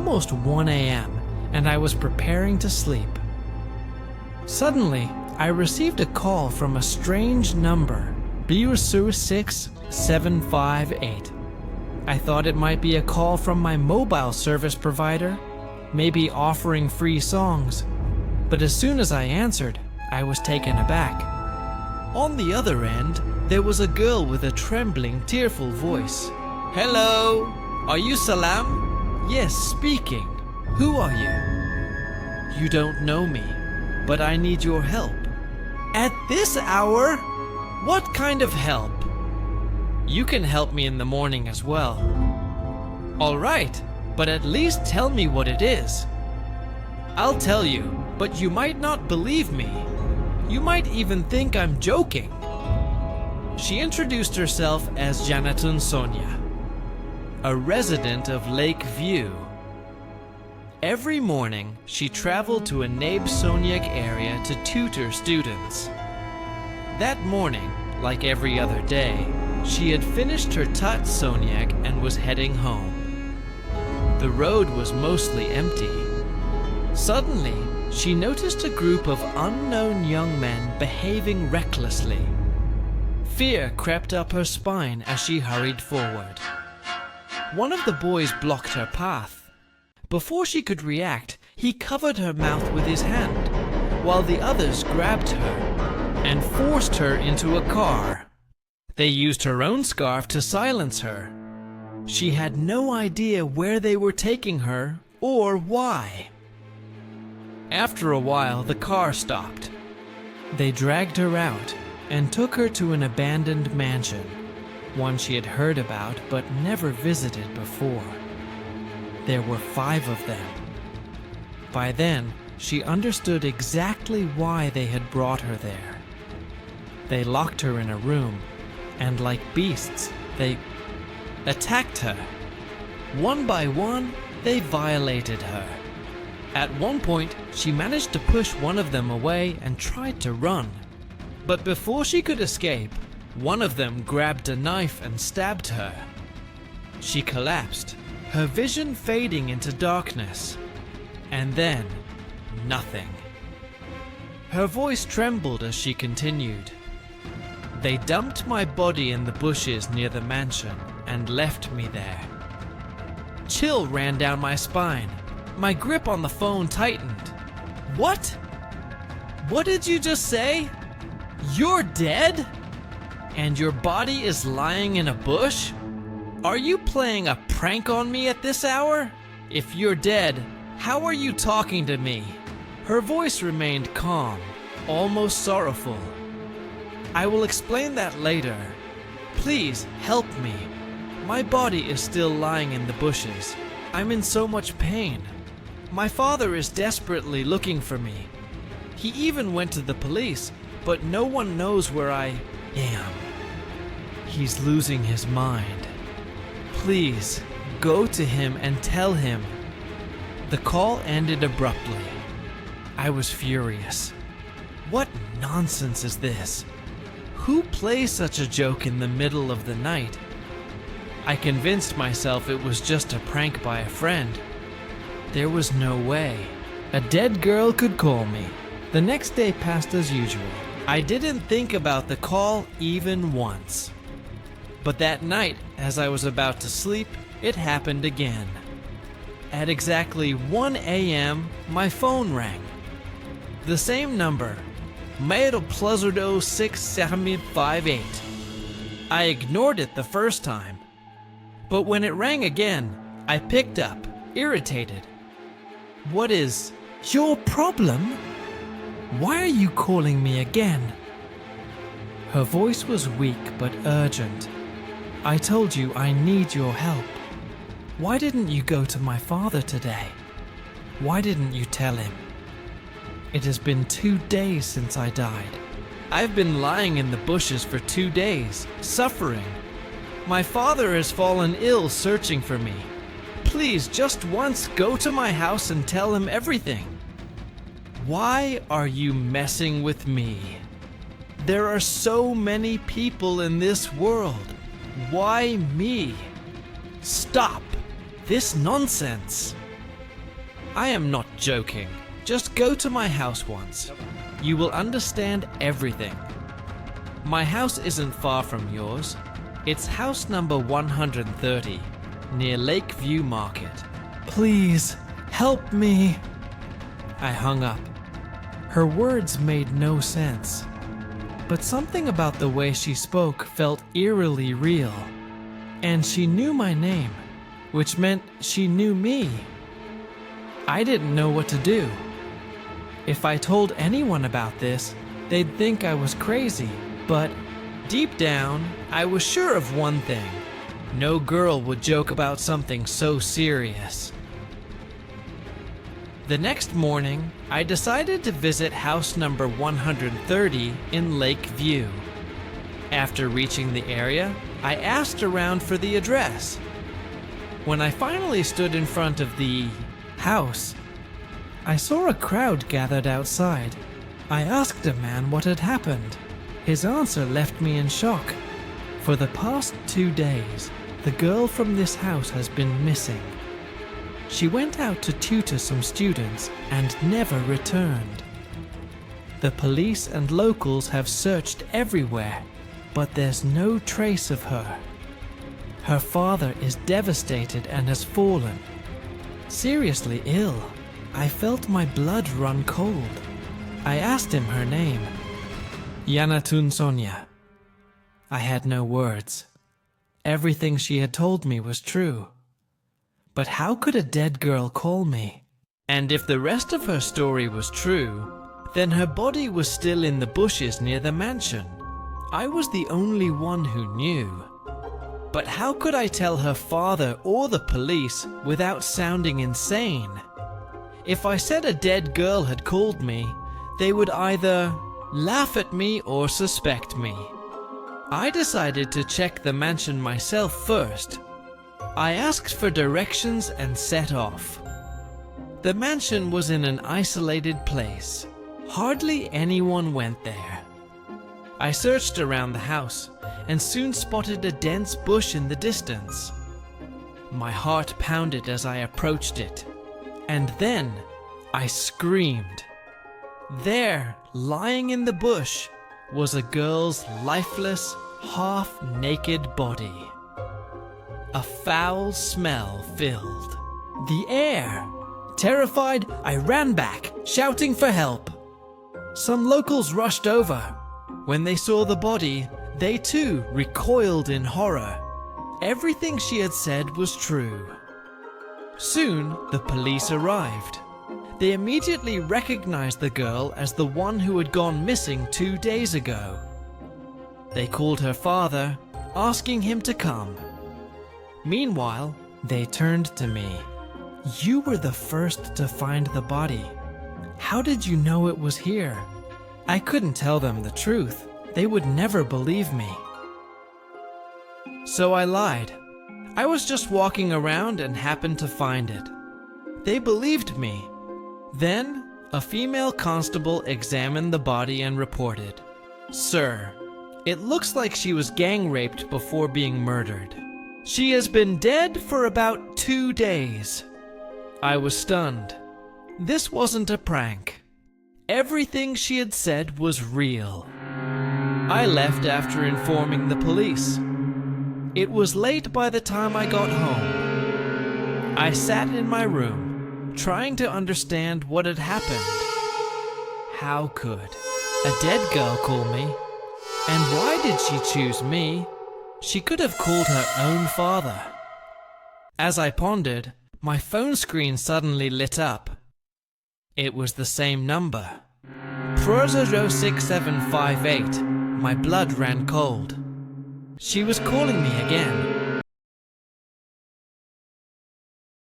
almost 1 a.m. and I was preparing to sleep. Suddenly, I received a call from a strange number, B6758. I thought it might be a call from my mobile service provider, maybe offering free songs. But as soon as I answered, I was taken aback. On the other end, there was a girl with a trembling, tearful voice. "Hello, are you Salam?" "Yes, speaking. Who are you?" "You don't know me, but I need your help." "At this hour? What kind of help?" "You can help me in the morning as well." "All right, but at least tell me what it is." "I'll tell you, but you might not believe me. You might even think I'm joking." She introduced herself as Janatun Sonia, a resident of Lake View. Every morning, she traveled to a Nabe Soniak area to tutor students. That morning, like every other day, she had finished her Tat Soniak and was heading home. The road was mostly empty. Suddenly, she noticed a group of unknown young men behaving recklessly. Fear crept up her spine as she hurried forward. One of the boys blocked her path. Before she could react, he covered her mouth with his hand, while the others grabbed her and forced her into a car. They used her own scarf to silence her. She had no idea where they were taking her or why. After a while, the car stopped. They dragged her out and took her to an abandoned mansion, one she had heard about but never visited before. There were 5 of them. By then, she understood exactly why they had brought her there. They locked her in a room, and like beasts, they attacked her. One by one, they violated her. At one point, she managed to push one of them away and tried to run. But before she could escape, one of them grabbed a knife and stabbed her. She collapsed, her vision fading into darkness. And then, nothing. Her voice trembled as she continued. "They dumped my body in the bushes near the mansion and left me there." Chill ran down my spine. My grip on the phone tightened. "What? What did you just say? You're dead? And your body is lying in a bush? Are you playing a prank on me at this hour? If you're dead, how are you talking to me?" Her voice remained calm, almost sorrowful. "I will explain that later. Please help me. My body is still lying in the bushes. I'm in so much pain. My father is desperately looking for me. He even went to the police, but no one knows where I am. He's losing his mind. Please, go to him and tell him." The call ended abruptly. I was furious. What nonsense is this? Who plays such a joke in the middle of the night? I convinced myself it was just a prank by a friend. There was no way a dead girl could call me. The next day passed as usual. I didn't think about the call even once. But that night, as I was about to sleep, it happened again. At exactly 1 a.m., my phone rang. The same number, Mail Pluzardo 6758. I ignored it the first time. But when it rang again, I picked up, irritated. "What is your problem? Why are you calling me again?" Her voice was weak but urgent. "I told you I need your help. Why didn't you go to my father today? Why didn't you tell him? It has been 2 days since I died. I've been lying in the bushes for 2 days, suffering. My father has fallen ill searching for me. Please, just once, go to my house and tell him everything." Why are you messing with me? There are so many people in this world. Why me? Stop this nonsense. I am not joking. Just go to my house once. You will understand everything. My house isn't far from yours. It's house number 130, near Lakeview Market. Please, help me. I hung up. Her words made no sense. But something about the way she spoke felt eerily real. And she knew my name, which meant she knew me. I didn't know what to do. If I told anyone about this, they'd think I was crazy. But deep down, I was sure of one thing. No girl would joke about something so serious. The next morning, I decided to visit house number 130 in Lakeview. After reaching the area, I asked around for the address. When I finally stood in front of the house, I saw a crowd gathered outside. I asked a man what had happened. His answer left me in shock. For the past 2 days, the girl from this house has been missing. She went out to tutor some students and never returned. The police and locals have searched everywhere, but there's no trace of her. Her father is devastated and has fallen. Seriously ill. I felt my blood run cold. I asked him her name. Yanatun Sonia. I had no words. Everything she had told me was true. But how could a dead girl call me? And if the rest of her story was true, then her body was still in the bushes near the mansion. I was the only one who knew. But how could I tell her father or the police without sounding insane? If I said a dead girl had called me, they would either laugh at me or suspect me. I decided to check the mansion myself first. I asked for directions and set off. The mansion was in an isolated place. Hardly anyone went there. I searched around the house and soon spotted a dense bush in the distance. My heart pounded as I approached it, and then I screamed. There, lying in the bush, was a girl's lifeless, half-naked body. A foul smell filled the air. Terrified, I ran back, shouting for help. Some locals rushed over. When they saw the body, they too recoiled in horror. Everything she had said was true. Soon, the police arrived. They immediately recognized the girl as the one who had gone missing 2 days ago. They called her father, asking him to come. Meanwhile, they turned to me. You were the first to find the body. How did you know it was here? I couldn't tell them the truth. They would never believe me. So I lied. I was just walking around and happened to find it. They believed me. Then, a female constable examined the body and reported, "Sir, it looks like she was gang raped before being murdered. She has been dead for about 2 days." I was stunned. This wasn't a prank. Everything she had said was real. I left after informing the police. It was late by the time I got home. I sat in my room, trying to understand what had happened. How could a dead girl call me? And why did she choose me? She could have called her own father. As I pondered, my phone screen suddenly lit up. It was the same number. 4006758. My blood ran cold. She was calling me again.